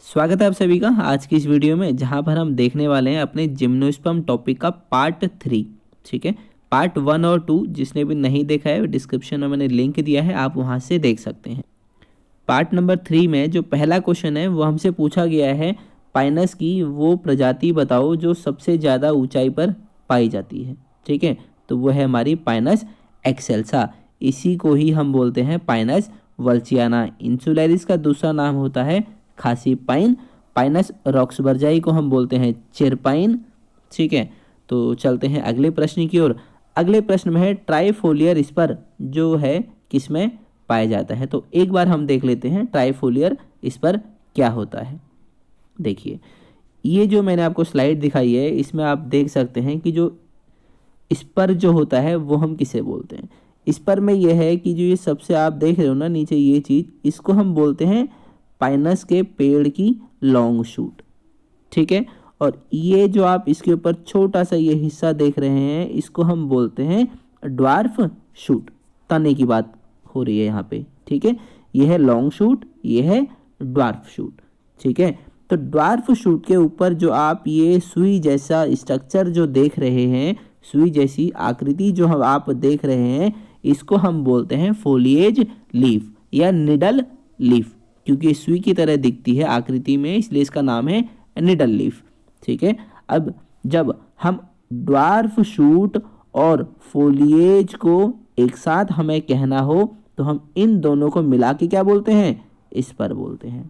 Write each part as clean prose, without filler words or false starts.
स्वागत है आप सभी का आज की इस वीडियो में, जहां पर हम देखने वाले हैं अपने जिम्नोस्पर्म टॉपिक का पार्ट 3। ठीक है, पार्ट 1 और 2 जिसने भी नहीं देखा है डिस्क्रिप्शन में मैंने लिंक दिया है, आप वहां से देख सकते हैं। पार्ट नंबर 3 में जो पहला क्वेश्चन है वो हमसे पूछा गया है, पाइनस की वो प्रजाति बताओ जो सबसे ज़्यादा ऊंचाई पर पाई जाती है। ठीक है, तो वो है हमारी पाइनस एक्सेल्सा। इसी को ही हम बोलते हैं पाइनस वल्चियाना। इंसुलैरिस का दूसरा नाम होता है खासी पाइन। पाइनस रॉक्सबर्जाई को हम बोलते हैं चेरपाइन। ठीक है, तो चलते हैं अगले प्रश्न की ओर। अगले प्रश्न में है ट्राइफोलियर स्पर जो है किसमें पाया जाता है। तो एक बार हम देख लेते हैं ट्राइफोलियर स्पर क्या होता है। देखिए, ये जो मैंने आपको स्लाइड दिखाई है इसमें आप देख सकते हैं कि जो स्पर जो होता है वो हम किसे बोलते हैं। स्पर में यह है कि जो ये सबसे आप देख रहे हो ना नीचे ये चीज़, इसको हम बोलते हैं पाइनस के पेड़ की लॉन्ग शूट। ठीक है, और ये जो आप इसके ऊपर छोटा सा ये हिस्सा देख रहे हैं इसको हम बोलते हैं ड्वार्फ शूट। तने की बात हो रही है यहाँ पे। ठीक है, ये है लॉन्ग शूट, ये है ड्वार्फ शूट। ठीक है, तो ड्वार्फ शूट के ऊपर जो आप ये सुई जैसा स्ट्रक्चर जो देख रहे हैं, सुई जैसी आकृति जो आप देख रहे हैं, इसको हम बोलते हैं फोलिएज लीफ या निडल लीफ, क्योंकि सुई की तरह दिखती है आकृति में, इसलिए इसका नाम है निडल लीफ। ठीक है, अब जब हम ड्वार्फ शूट और फोलिएज को एक साथ हमें कहना हो तो हम इन दोनों को मिला के क्या बोलते हैं, स्पर बोलते हैं।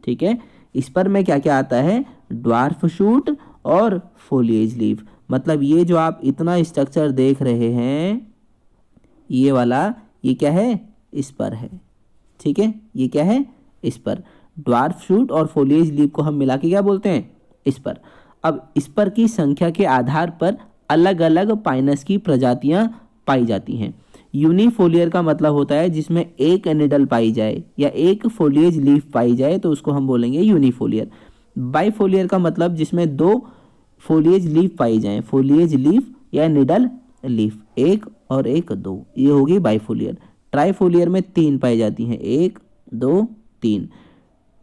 ठीक है, स्पर में क्या क्या आता है, ड्वार्फ शूट और फोलिएज लीफ। मतलब ये जो आप इतना स्ट्रक्चर देख रहे हैं ये वाला, ये क्या है, स्पर है। ठीक है, ये क्या है, स्पर। ड्वार्फ शूट और फोलिएज लीफ को हम मिला के क्या बोलते हैं, स्पर। अब स्पर की संख्या के आधार पर अलग अलग पाइनस की प्रजातियां पाई जाती हैं। यूनिफोलियर का मतलब होता है जिसमें एक निडल पाई जाए या एक फोलिएज लीफ पाई जाए तो उसको हम बोलेंगे यूनिफोलियर। बाइफोलियर का मतलब जिसमें दो फोलिएज लीफ पाई जाए, फोलिएज लीफ या निडल लीफ, एक और एक दो, ये होगी बाइफोलियर। ट्राइफोलियर में 3 पाई जाती हैं, 1 2 3।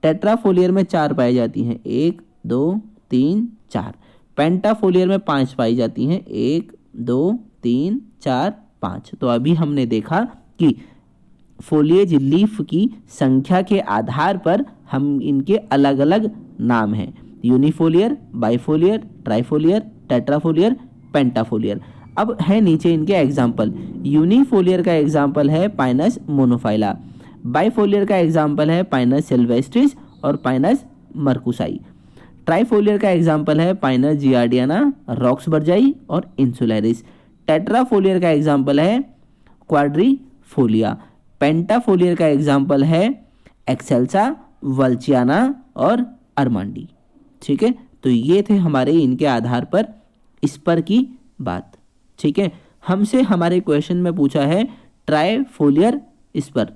टेट्राफोलियर में 4 पाई जाती हैं, 1 2 3 4। पेंटाफोलियर में 5 पाई जाती हैं, 1 2 3 4 5। तो अभी हमने देखा कि फोलिएज लीफ की संख्या के आधार पर हम इनके अलग अलग नाम हैं, यूनिफोलियर, बाइफोलियर, ट्राइफोलियर, टेट्राफोलियर, पेंटाफोलियर। अब है नीचे इनके एग्जाम्पल। यूनिफोलियर का एग्जाम्पल है पाइनस मोनोफाइला, बाइफोलियर का एग्जाम्पल है पाइनस सिल्वेस्ट्रिस और पाइनस मर्कुसाई, ट्राइफोलियर का एग्जाम्पल है पाइनस जियार्डियाना, रॉक्सबर्जाई और इंसुलैरिस, टेट्राफोलियर का एग्जाम्पल है क्वाड्रीफोलिया, पेंटाफोलियर का एग्जाम्पल है एक्सेल्सा, वल्चियाना और अरमांडी। ठीक है, तो ये थे हमारे इनके आधार पर स्पर की बात। ठीक है, हमसे हमारे क्वेश्चन में पूछा है ट्राइफोलियर स्पर।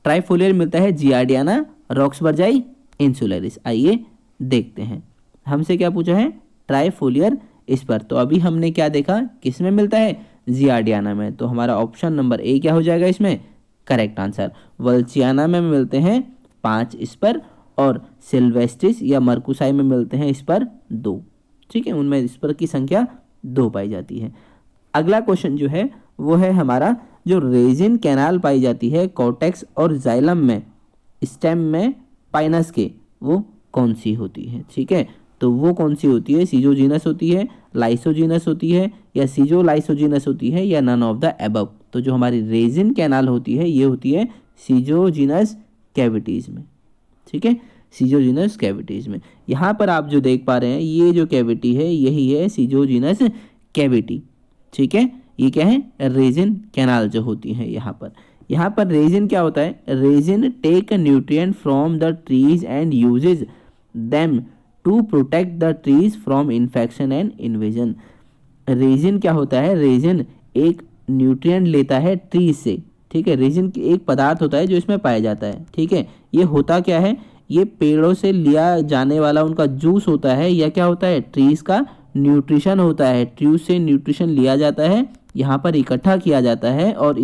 ट्राइफोलियर मिलता है जियार्डियाना, रॉक्सबर्जाई, इंसुलैरिस। आइए देखते हैं हमसे क्या पूछा है, ट्राइफोलियर स्पर। तो अभी हमने क्या देखा, किस में मिलता है, जियार्डियाना में। तो हमारा ऑप्शन नंबर ए क्या हो जाएगा इसमें, करेक्ट आंसर। वल्चियाना में मिलते हैं 5 स्पर और सिल्वेस्ट्रिस या मर्कुसाई में मिलते हैं स्पर 2। ठीक है, उनमें स्पर की संख्या 2 पाई जाती है। अगला क्वेश्चन जो है वो है हमारा, जो रेजिन कैनाल पाई जाती है कॉर्टेक्स और जाइलम में, स्टेम में पाइनस के, वो कौन सी होती है। ठीक है, तो वो कौन सी होती है, सीजोजीनस होती है, लाइसोजीनस होती है या सीजो लाइसोजीनस होती है या नन ऑफ द एबव। तो जो हमारी रेजिन कैनाल होती है ये होती है सीजोजीनस कैविटीज में। ठीक है, सीजोजीनस कैविटीज में। यहाँ पर आप जो देख पा रहे हैं ये जो कैविटी है यही है सीजोजीनस कैविटी। ठीक है, ये क्या है, रेजिन कैनाल जो होती है यहाँ पर रेजिन क्या होता है, resin take nutrient from the trees and uses them to protect the trees from infection and invasion. Resin क्या होता है, रेजिन एक न्यूट्रिएंट लेता है ट्रीज से। ठीक है, रेजिन एक पदार्थ होता है जो इसमें पाया जाता है। ठीक है, ये होता क्या है, ये पेड़ों से लिया जाने वाला उनका जूस होता है या क्या होता है, ट्रीज का न्यूट्रिशन होता है। ट्रीज से न्यूट्रिशन लिया जाता है, यहाँ पर इकट्ठा किया जाता है और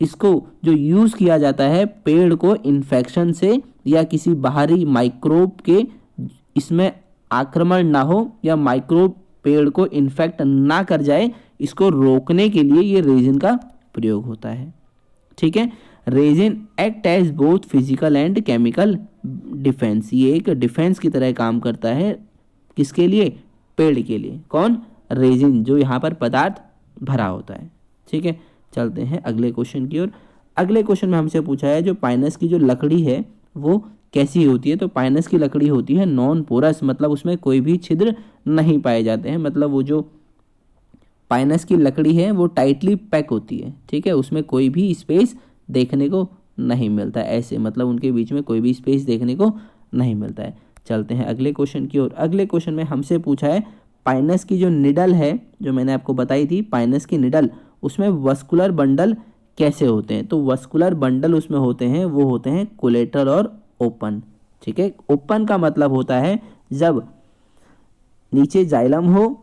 इसको जो यूज़ किया जाता है पेड़ को इन्फेक्शन से या किसी बाहरी माइक्रोब के इसमें आक्रमण ना हो या माइक्रोब पेड़ को इन्फेक्ट ना कर जाए, इसको रोकने के लिए ये रेजिन का प्रयोग होता है। ठीक है, resin act as both physical and chemical defence, ये एक डिफेंस की तरह काम करता है। किसके लिए? पेड़ के लिए। कौन? रेजिन, जो यहाँ पर पदार्थ भरा होता है। ठीक है, चलते हैं अगले क्वेश्चन की ओर। अगले क्वेश्चन में हमसे पूछा है जो पाइनस की जो लकड़ी है वो कैसी होती है। तो पाइनस की लकड़ी होती है नॉन पोरस, मतलब उसमें कोई भी छिद्र नहीं पाए जाते हैं। मतलब वो जो पाइनस की लकड़ी है वो टाइटली पैक होती है। ठीक है, उसमें कोई भी स्पेस देखने को नहीं मिलता है। ऐसे मतलब उनके बीच में कोई भी स्पेस देखने को नहीं मिलता है। चलते हैं अगले क्वेश्चन की ओर। अगले क्वेश्चन में हमसे पूछा है पाइनस की जो निडल है, जो मैंने आपको बताई थी पाइनस की निडल, उसमें वस्कुलर बंडल कैसे होते हैं। तो वस्कुलर बंडल उसमें होते हैं, वो होते हैं कोलेटरल और ओपन। ठीक है, ओपन का मतलब होता है जब नीचे जाइलम हो,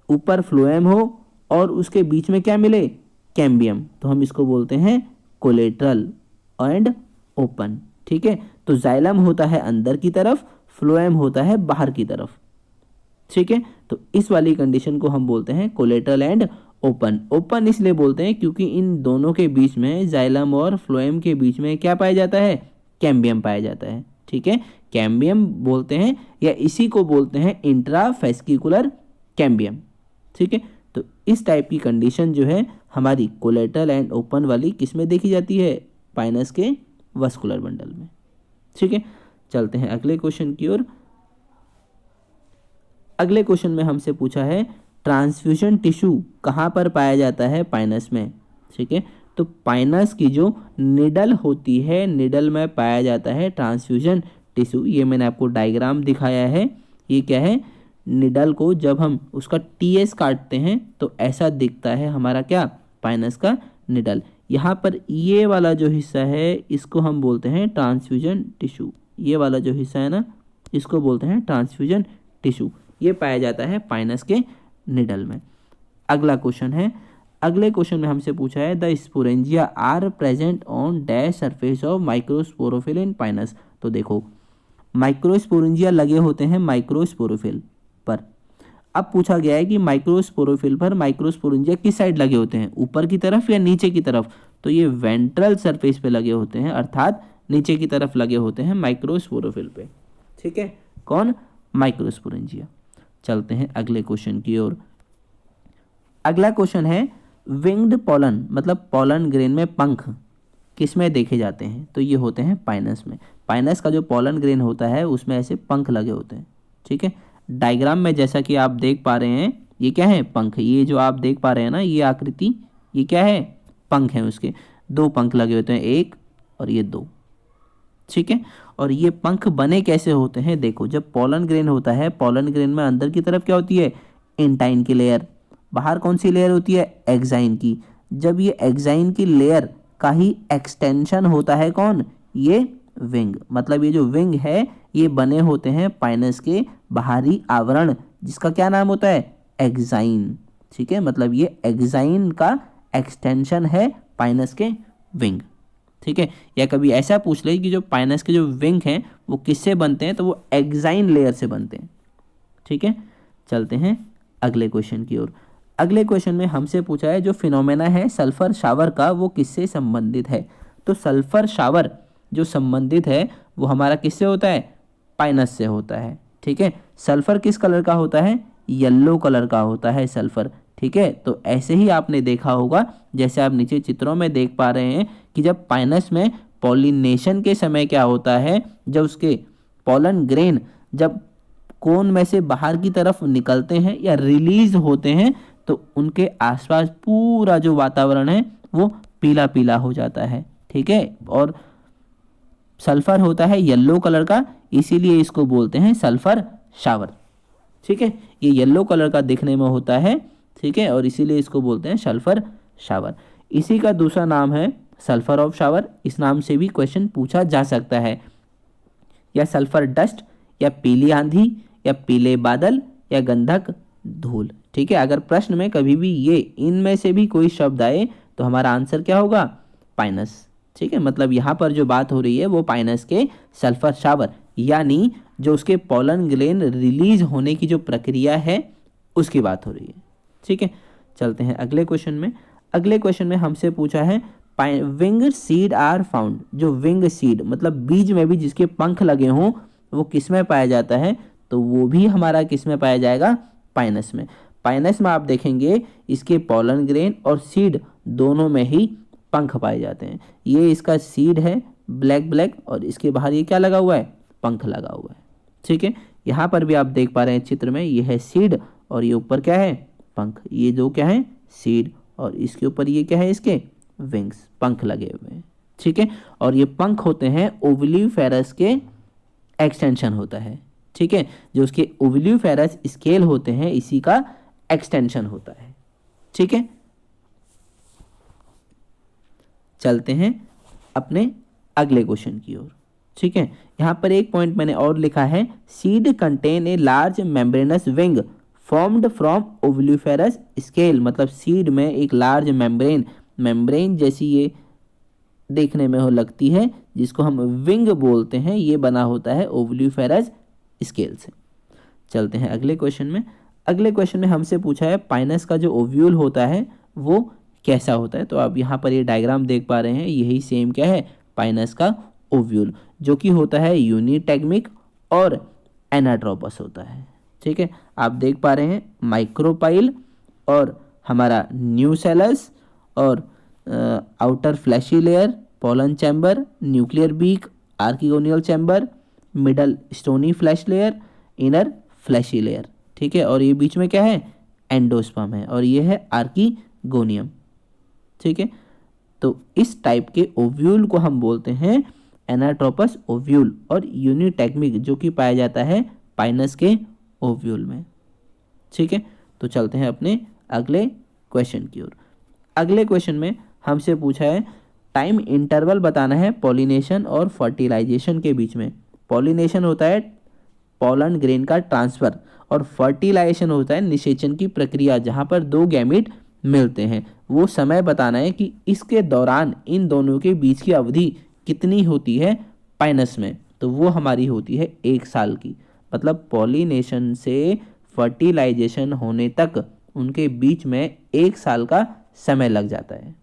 ऊपर फ्लोएम हो और उसके बीच में क्या मिले? कैम्बियम, तो हम इसको बोलते हैं कोलेटरल एंड ओपन। ठीक है, तो जाइलम होता है अंदर की तरफ, फ्लोएम होता है बाहर की तरफ। ठीक है, तो इस वाली कंडीशन को हम बोलते हैं कोलेटरल एंड ओपन। ओपन इसलिए बोलते हैं क्योंकि इन दोनों के बीच में, जाइलम और फ्लोएम के बीच में क्या पाया जाता है? कैम्बियम पाया जाता है। ठीक है, कैम्बियम बोलते हैं या इसी को बोलते हैं इंट्राफेस्किकुलर कैम्बियम। ठीक है, तो इस टाइप की कंडीशन जो है हमारी कोलेटरल एंड ओपन वाली किस में देखी जाती है? पाइनस के वस्कुलर बंडल में। ठीक है, चलते हैं अगले क्वेश्चन की ओर। अगले क्वेश्चन में हमसे पूछा है ट्रांसफ्यूजन टिश्यू कहाँ पर पाया जाता है पाइनस में। ठीक है, तो पाइनस की जो निडल होती है, निडल में पाया जाता है ट्रांसफ्यूजन टिश्यू। ये मैंने आपको डायग्राम दिखाया है। ये क्या है? निडल को जब हम उसका टीएस काटते हैं तो ऐसा दिखता है हमारा क्या? पाइनस का निडल। यहाँ पर ये वाला जो हिस्सा है इसको हम बोलते हैं ट्रांसफ्यूजन टिश्यू। ये वाला जो हिस्सा है ना, इसको बोलते हैं ट्रांसफ्यूजन टिश्यू। ये पाया जाता है पाइनस के निडल में। अगला क्वेश्चन है, अगले क्वेश्चन में हमसे पूछा है the sporangia are present on dash surface of microsporophyll in Pinus. तो देखो, माइक्रोस्पोरेंजिया लगे होते हैं माइक्रोस्पोरोफिल पर। अब पूछा गया है कि माइक्रोस्पोरोफिल पर माइक्रोस्पोरेंजिया किस साइड लगे होते हैं, ऊपर की तरफ या नीचे की तरफ। तो ये वेंट्रल सरफेस पे लगे होते हैं, अर्थात नीचे की तरफ लगे होते हैं माइक्रोस्पोरोफिल पे। ठीक है, कौन? माइक्रोस्पोरेंजिया। चलते हैं अगले क्वेश्चन की ओर। अगला क्वेश्चन है विंग्ड पॉलन, मतलब पॉलन ग्रेन में पंख किस में देखे जाते हैं। तो ये होते हैं पाइनस में। पाइनस का जो पॉलन ग्रेन होता है उसमें ऐसे पंख लगे होते हैं। ठीक है, डायग्राम में जैसा कि आप देख पा रहे हैं, ये क्या है? पंख। ये जो आप देख पा रहे हैं ना, ये आकृति, ये क्या है? पंख है। उसके दो पंख लगे होते हैं, एक और ये दो। ठीक है, और ये पंख बने कैसे होते हैं? देखो, जब पॉलन ग्रेन होता है, पॉलन ग्रेन में अंदर की तरफ क्या होती है? एंटाइन की लेयर, बाहर कौन सी लेयर होती है? एक्साइन की। जब ये एक्साइन की लेयर का ही एक्सटेंशन होता है कौन? ये विंग। मतलब ये जो विंग है ये बने होते हैं पाइनस के बाहरी आवरण, जिसका क्या नाम होता है? एक्साइन। ठीक है, मतलब ये एक्साइन का एक्सटेंशन है पाइनस के विंग। ठीक है, या कभी ऐसा पूछ ले कि जो पाइनस के जो विंग हैं वो किससे बनते हैं, तो वो एक्साइन लेयर से बनते हैं। ठीक है, चलते हैं अगले क्वेश्चन की ओर। अगले क्वेश्चन में हमसे पूछा है जो फिनोमेना है सल्फर शावर का वो किससे संबंधित है। तो सल्फर शावर जो संबंधित है वो हमारा किससे होता है? पाइनस से होता है। ठीक है, सल्फर किस कलर का होता है? येलो कलर का होता है सल्फर। ठीक है, तो ऐसे ही आपने देखा होगा, जैसे आप नीचे चित्रों में देख पा रहे हैं कि जब पाइनस में पॉलिनेशन के समय क्या होता है, जब उसके पॉलन ग्रेन जब कोन में से बाहर की तरफ निकलते हैं या रिलीज होते हैं तो उनके आसपास पूरा जो वातावरण है वो पीला पीला हो जाता है। ठीक है, और सल्फर होता है येलो कलर का, इसीलिए इसको बोलते हैं सल्फर शावर। ठीक है, ये येलो कलर का दिखने में होता है। ठीक है, और इसीलिए इसको बोलते हैं सल्फर शावर। इसी का दूसरा नाम है सल्फर ऑफ शावर। इस नाम से भी क्वेश्चन पूछा जा सकता है, या सल्फर डस्ट, या पीली आंधी, या पीले बादल, या गंधक धूल। ठीक है, अगर प्रश्न में कभी भी ये इनमें से भी कोई शब्द आए तो हमारा आंसर क्या होगा? पाइनस। ठीक है, मतलब यहाँ पर जो बात हो रही है वो पाइनस के सल्फर शावर यानी जो उसके पोलन ग्रेन रिलीज होने की जो प्रक्रिया है उसकी बात हो रही है। ठीक है, चलते हैं अगले क्वेश्चन में। अगले क्वेश्चन में हमसे पूछा है विंग सीड आर फाउंड, जो विंग सीड मतलब बीज में भी जिसके पंख लगे हों वो किस में पाया जाता है, तो वो भी हमारा किस में पाया जाएगा, पाइनस में। पाइनस में आप देखेंगे इसके पोलन ग्रेन और सीड दोनों में ही पंख पाए जाते हैं। ये इसका सीड है ब्लैक ब्लैक और इसके बाहर ये क्या लगा हुआ है, पंख लगा हुआ है। ठीक है, यहाँ पर भी आप देख पा रहे हैं चित्र में, ये है सीड और ये ऊपर क्या है, पंख। ये जो क्या है, सीड और इसके ऊपर ये क्या है, इसके विंग्स, पंख लगे हुए हैं। ठीक है, और ये पंख होते हैं ओवलीफेरस के एक्सटेंशन होता है। ठीक है, जो उसके ओवलीफेरस स्केल होते हैं इसी का एक्सटेंशन होता है। ठीक है, चलते हैं अपने अगले क्वेश्चन की ओर। ठीक है, यहाँ पर एक पॉइंट मैंने और लिखा है, seed contain a large membranous wing formed from ovuliferous scale, मतलब सीड में एक लार्ज मेम्ब्रेन जैसी ये देखने में हो लगती है जिसको हम विंग बोलते हैं, ये बना होता है ओवलीफेरस स्केल से। चलते हैं अगले क्वेश्चन में। अगले क्वेश्चन में हमसे पूछा है पाइनस का जो ओव्यूल होता है वो कैसा होता है, तो आप यहाँ पर ये डायग्राम देख पा रहे हैं, यही सेम क्या है, पाइनस का ओव्यूल, जो कि होता है यूनिटेगमिक और एनाट्रोपस होता है। ठीक है, आप देख पा रहे हैं माइक्रोपाइल और हमारा न्यूसेलस और outer fleshy layer, pollen chamber, nuclear beak, archegonial chamber, middle stony flesh layer, inner fleshy layer. ठीक है, और ये बीच में क्या है, एंडोस्पर्म है और ये है आर्किगोनियम। ठीक है, तो इस टाइप के ओव्यूल को हम बोलते हैं एनाट्रोपस ओव्यूल और यूनिटेगमिक, जो कि पाया जाता है पाइनस के ओव्यूल में। ठीक है, तो चलते हैं अपने अगले क्वेश्चन की ओर। अगले क्वेश्चन में हमसे पूछा है टाइम इंटरवल बताना है पॉलिनेशन और फर्टिलाइजेशन के बीच में। पॉलिनेशन होता है पोलन ग्रेन का ट्रांसफर और फर्टिलाइजेशन होता है निषेचन की प्रक्रिया, जहाँ पर दो गैमीट मिलते हैं। वो समय बताना है कि इसके दौरान इन दोनों के बीच की अवधि कितनी होती है पाइनस में, तो वो हमारी होती है 1 साल की। मतलब पॉलिनेशन से फर्टिलाइजेशन होने तक उनके बीच में 1 साल का समय लग जाता है।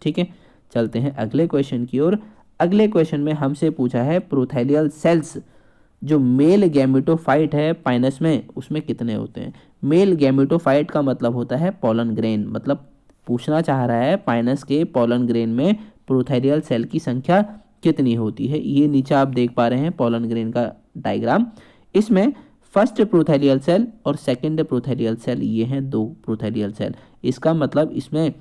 ठीक है, चलते हैं अगले क्वेश्चन की ओर। अगले क्वेश्चन में हमसे पूछा है प्रोथैलियल सेल्स, जो मेल गैमेटोफाइट है पाइनस में, उसमें कितने होते हैं। मेल गैमेटोफाइट का मतलब होता है पोलन ग्रेन, मतलब पूछना चाह रहा है पाइनस के पोलन ग्रेन में प्रोथैलियल सेल की संख्या कितनी होती है। ये नीचे आप देख पा रहे हैं पोलन ग्रेन का डायग्राम। इसमें फर्स्ट प्रोथैलियल सेल और सेकंड प्रोथैलियल सेल, ये हैं 2 प्रोथैलियल सेल। इसका मतलब इसमें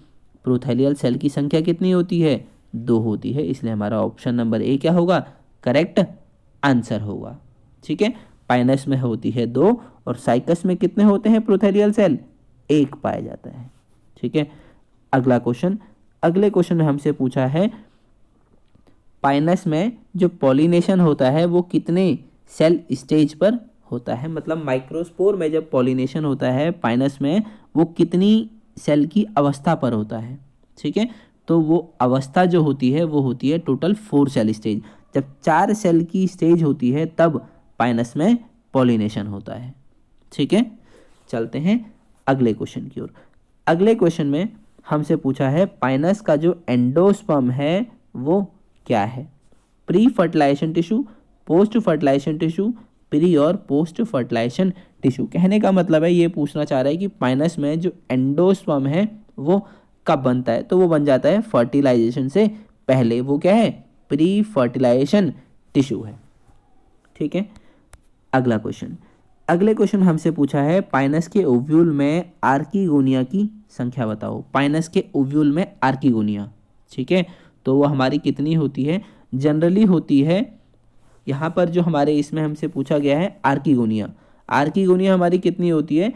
प्रोथैलियल सेल की संख्या कितनी होती है, 2 होती है, इसलिए हमारा ऑप्शन नंबर ए क्या होगा, करेक्ट आंसर होगा। ठीक है, पाइनस में होती है 2 और साइकस में कितने होते हैं प्रोथैलियल सेल, 1 पाया जाता है। ठीक है, अगला क्वेश्चन। अगले क्वेश्चन में हमसे पूछा है पाइनस में जो पॉलिनेशन होता है वो कितने सेल स्टेज पर होता है, मतलब माइक्रोस्पोर में जब पॉलिनेशन होता है पाइनस में वो कितनी सेल की अवस्था पर होता है। ठीक है, तो वो अवस्था जो होती है वो होती है टोटल 4 सेल स्टेज। जब 4 सेल की स्टेज होती है तब पाइनस में पॉलिनेशन होता है। ठीक है, चलते हैं अगले क्वेश्चन की ओर। अगले क्वेश्चन में हमसे पूछा है पाइनस का जो एंडोस्पर्म है वो क्या है। Pre fertilisation tissue, post fertilisation tissue, pre और पोस्ट फर्टिलाइजेशन टिश्यू। कहने का मतलब है ये पूछना चाह रहा है कि पाइनस में जो एंडोस्पर्म है वो कब बनता है, तो वो बन जाता है फर्टिलाइजेशन से पहले। वो क्या है, प्री फर्टिलाइजेशन टिश्यू है। ठीक है, अगला क्वेश्चन। अगले क्वेश्चन हमसे पूछा है पाइनस के ओव्यूल में आर्किगोनिया की संख्या बताओ। पाइनस के ओव्यूल में आर्किगोनिया, ठीक है, तो वो हमारी कितनी होती है, जनरली होती है यहाँ पर जो हमारे इसमें हमसे पूछा गया है आर्किगोनिया। आर्किगोनिया हमारी कितनी होती है,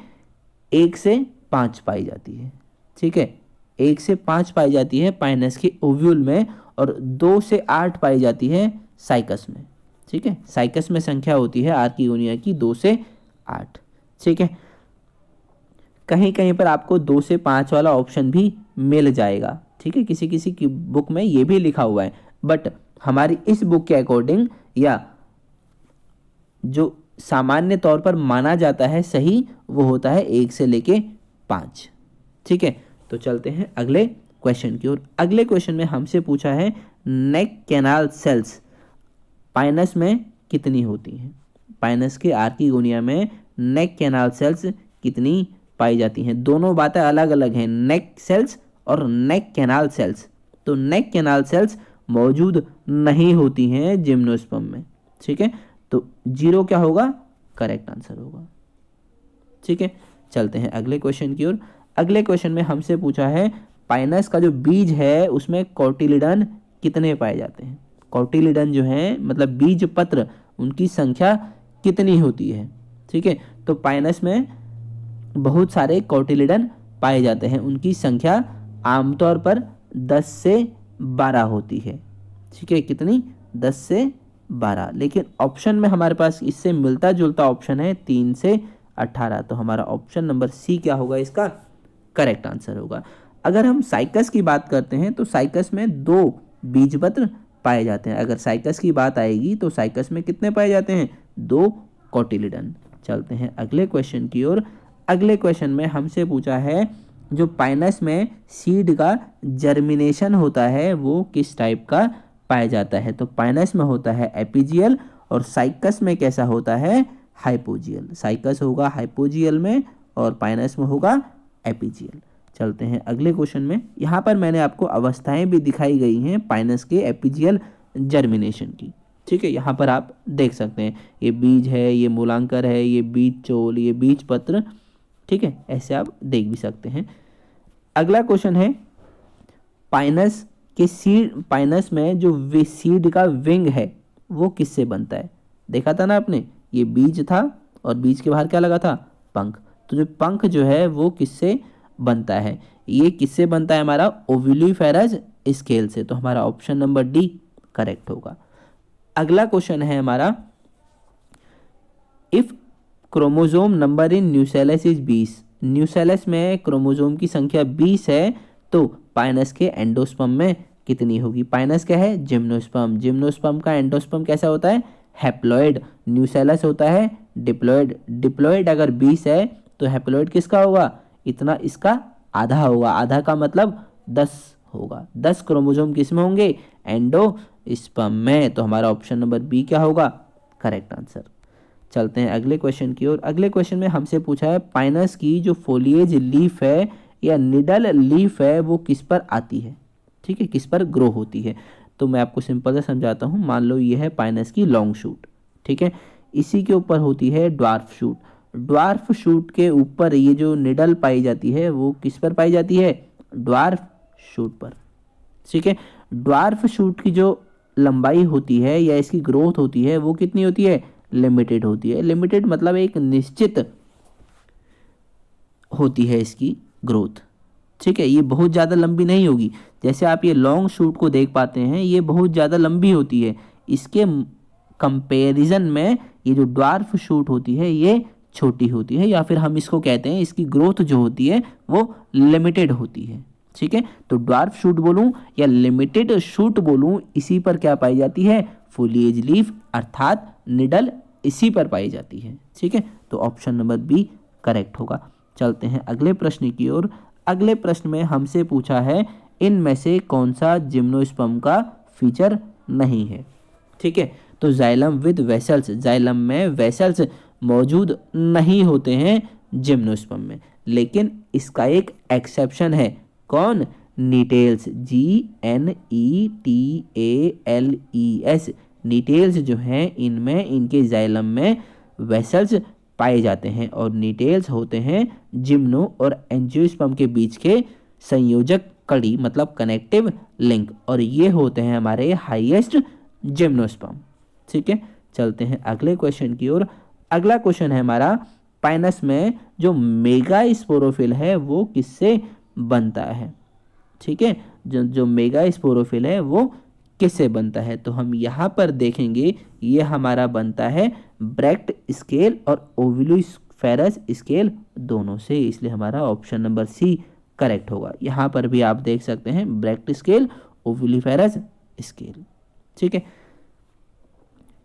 1 से 5 पाई जाती है। ठीक है, 1 से 5 पाई जाती है पाइनस के ओव्यूल में और 2 से 8 पाई जाती है साइकस में। ठीक है, साइकस में संख्या होती है आर्किगोनिया की 2 से 8। ठीक है, कहीं कहीं पर आपको 2 से 5 वाला ऑप्शन भी मिल जाएगा। ठीक है, किसी किसी की बुक में ये भी लिखा हुआ है, बट हमारी इस बुक के अकॉर्डिंग या जो सामान्य तौर पर माना जाता है सही, वो होता है 1 से लेके 5। ठीक है, तो चलते हैं अगले क्वेश्चन की ओर। अगले क्वेश्चन में हमसे पूछा है नेक कैनाल सेल्स पाइनस में कितनी होती हैं। पाइनस के आर्किगोनिया में नेक कैनाल सेल्स कितनी पाई जाती हैं। दोनों बातें अलग अलग हैं, नेक सेल्स और नेक कैनाल सेल्स। तो नेक कैनाल सेल्स मौजूद नहीं होती हैं जिम्नोस्पर्म में। ठीक है, तो 0 क्या होगा, करेक्ट आंसर होगा। ठीक है, चलते हैं अगले क्वेश्चन की ओर। अगले क्वेश्चन में हमसे पूछा है पाइनस का जो बीज है उसमें कोटिलिडन कितने पाए जाते हैं। कोटिलिडन जो है मतलब बीज पत्र, उनकी संख्या कितनी होती है। ठीक है, तो पाइनस में बहुत सारे कोटिलिडन पाए जाते हैं, उनकी संख्या आमतौर पर 10 से 12 होती है। ठीक है, कितनी, 10 से 12, लेकिन ऑप्शन में हमारे पास इससे मिलता जुलता ऑप्शन है 3 से 18। तो हमारा ऑप्शन नंबर सी क्या होगा, इसका करेक्ट आंसर होगा। अगर हम साइकस की बात करते हैं तो साइकस में 2 बीजपत्र पाए जाते हैं। अगर साइकस की बात आएगी तो साइकस में कितने पाए जाते हैं, 2 कोटिलिडन। चलते हैं अगले क्वेश्चन की ओर। अगले क्वेश्चन में हमसे पूछा है जो पाइनस में सीड का जर्मिनेशन होता है वो किस टाइप का पाया जाता है। तो पाइनस में होता है एपिजियल और साइकस में कैसा होता है, हाइपोजियल। साइकस होगा हाइपोजियल में और पाइनस में होगा एपिजियल। चलते हैं अगले क्वेश्चन में। यहाँ पर मैंने आपको अवस्थाएं भी दिखाई गई हैं पाइनस के एपिजियल जर्मिनेशन की। ठीक है, यहाँ पर आप देख सकते हैं ये बीज है, ये मूलांकर है, ये बीज चोल, ये बीज पत्र। ठीक है, ऐसे आप देख भी सकते हैं। अगला क्वेश्चन है पाइनस के सीड, पाइनस में जो सीड का विंग है वो किससे बनता है। देखा था ना आपने, ये बीज था और बीज के बाहर क्या लगा था, पंख। तो जो पंख जो है वो किससे बनता है, ये किससे बनता है, हमारा ओविलिफेरस स्केल से। तो हमारा ऑप्शन नंबर डी करेक्ट होगा। अगला क्वेश्चन है हमारा if chromosome number in nucellus is 20। Nucellus में क्रोमोसोम की संख्या 20 है तो पाइनस के एंडोस्पर्म में कितनी होगी। पाइनस क्या है, जिम्नोस्पर्म। जिम्नोस्पर्म का एंडोस्पर्म कैसा होता है, हैप्लॉइड। न्यूसेलस होता है डिप्लॉइड। डिप्लॉइड अगर 20 है तो हैप्लॉइड किसका होगा, इतना, इसका आधा होगा। आधा का मतलब 10 होगा। 10 क्रोमोसोम किस में होंगे, एंडोस्पर्म में। तो हमारा ऑप्शन नंबर बी क्या होगा, करेक्ट आंसर। चलते हैं अगले क्वेश्चन की ओर। अगले क्वेश्चन में हमसे पूछा है पाइनस की जो फोलिएज लीफ है या निडल लीफ है वो किस पर आती है। ठीक है, किस पर ग्रो होती है। तो मैं आपको सिंपल से समझाता हूँ। मान लो ये है पाइनस की लॉन्ग शूट। ठीक है, इसी के ऊपर होती है ड्वार्फ शूट। ड्वार्फ शूट के ऊपर ये जो निडल पाई जाती है वो किस पर पाई जाती है, ड्वार्फ शूट पर। ठीक है, ड्वार्फ शूट की जो लंबाई होती है या इसकी ग्रोथ होती है वो कितनी होती है, लिमिटेड होती है। लिमिटेड मतलब एक निश्चित होती है इसकी ग्रोथ। ठीक है, ये बहुत ज़्यादा लंबी नहीं होगी। जैसे आप ये लॉन्ग शूट को देख पाते हैं ये बहुत ज़्यादा लंबी होती है, इसके कंपैरिजन में ये जो ड्वार्फ शूट होती है ये छोटी होती है, या फिर हम इसको कहते हैं इसकी ग्रोथ जो होती है वो लिमिटेड होती है। ठीक है, तो ड्वार्फ शूट बोलूं या लिमिटेड शूट बोलूं, इसी पर क्या पाई जाती है, फोलिएज लीफ अर्थात निडल, इसी पर पाई जाती है। ठीक है, तो ऑप्शन नंबर बी करेक्ट होगा। चलते हैं अगले प्रश्न की ओर। अगले प्रश्न में हमसे पूछा है इनमें से कौन सा जिम्नोस्पर्म का फीचर नहीं है। ठीक है, तो जाइलम विद वेसल्स, जाइलम में वेसल्स मौजूद नहीं होते हैं जिम्नोस्पर्म में, लेकिन इसका एक एक्सेप्शन है। कौन, नीटेल्स, GNETALES। नीटेल्स जो हैं इनमें, इनके जाइलम में वेसल्स पाए जाते हैं और नीटेल्स होते हैं जिम्नो और एंजियोस्पर्म के बीच के संयोजक कड़ी मतलब कनेक्टिव लिंक, और ये होते हैं हमारे हाईएस्ट जिम्नोस्पर्म। ठीक है, चलते हैं अगले क्वेश्चन की ओर। अगला क्वेश्चन है हमारा पाइनस में जो मेगा स्पोरोफिल है वो किससे बनता है। ठीक है, जो मेगा स्पोरोफिल है वो किससे बनता है। तो हम यहाँ पर देखेंगे ये हमारा बनता है ब्रैक्ट स्केल और ओविलिफेरस स्केल दोनों से, इसलिए हमारा ऑप्शन नंबर सी करेक्ट होगा। यहाँ पर भी आप देख सकते हैं ब्रैक्ट स्केल, ओविलिफेरस स्केल। ठीक है,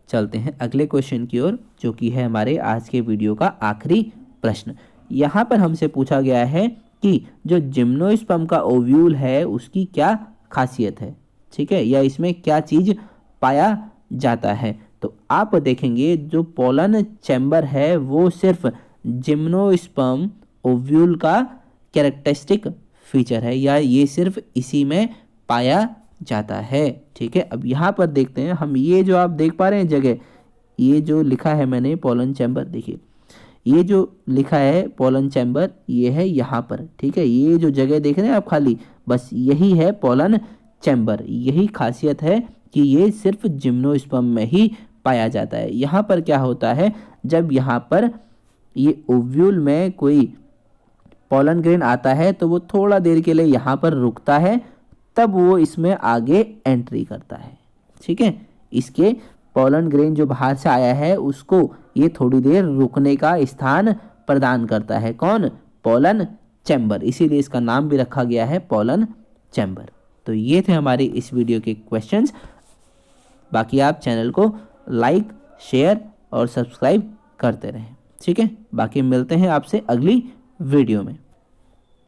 चलते हैं अगले क्वेश्चन की ओर, जो कि है हमारे आज के वीडियो का आखिरी प्रश्न। यहाँ पर हमसे पूछा गया है कि जो जिम्नोस्पर्म का ओव्यूल है उसकी क्या खासियत है, ठीक है, या इसमें क्या चीज पाया जाता है। तो आप देखेंगे जो पोलन चैम्बर है वो सिर्फ जिम्नोस्पर्म ओव्यूल का कैरेक्टरिस्टिक फीचर है, या ये सिर्फ इसी में पाया जाता है। ठीक है, अब यहाँ पर देखते हैं हम, ये जो आप देख पा रहे हैं जगह, ये जो लिखा है मैंने पोलन चैम्बर, देखिए ये जो लिखा है पोलन चैम्बर ये है यहाँ पर। ठीक है, ये जो जगह देख रहे हैं आप खाली, बस यही है पोलन चैम्बर। यही खासियत है कि ये सिर्फ जिम्नोस्पर्म में ही पाया जाता है। यहाँ पर क्या होता है, जब यहाँ पर ये ओव्यूल में कोई पोलन ग्रेन आता है तो वो थोड़ा देर के लिए यहाँ पर रुकता है, तब वो इसमें आगे एंट्री करता है। ठीक है, इसके पोलन ग्रेन जो बाहर से आया है उसको ये थोड़ी देर रुकने का स्थान प्रदान करता है। कौन? पोलन चैम्बर, इसीलिए इसका नाम भी रखा गया है पोलन चैम्बर। तो ये थे हमारे इस वीडियो के क्वेश्चंस। बाकी आप चैनल को लाइक, शेयर और सब्सक्राइब करते रहें। ठीक है, बाकी मिलते हैं आपसे अगली वीडियो में।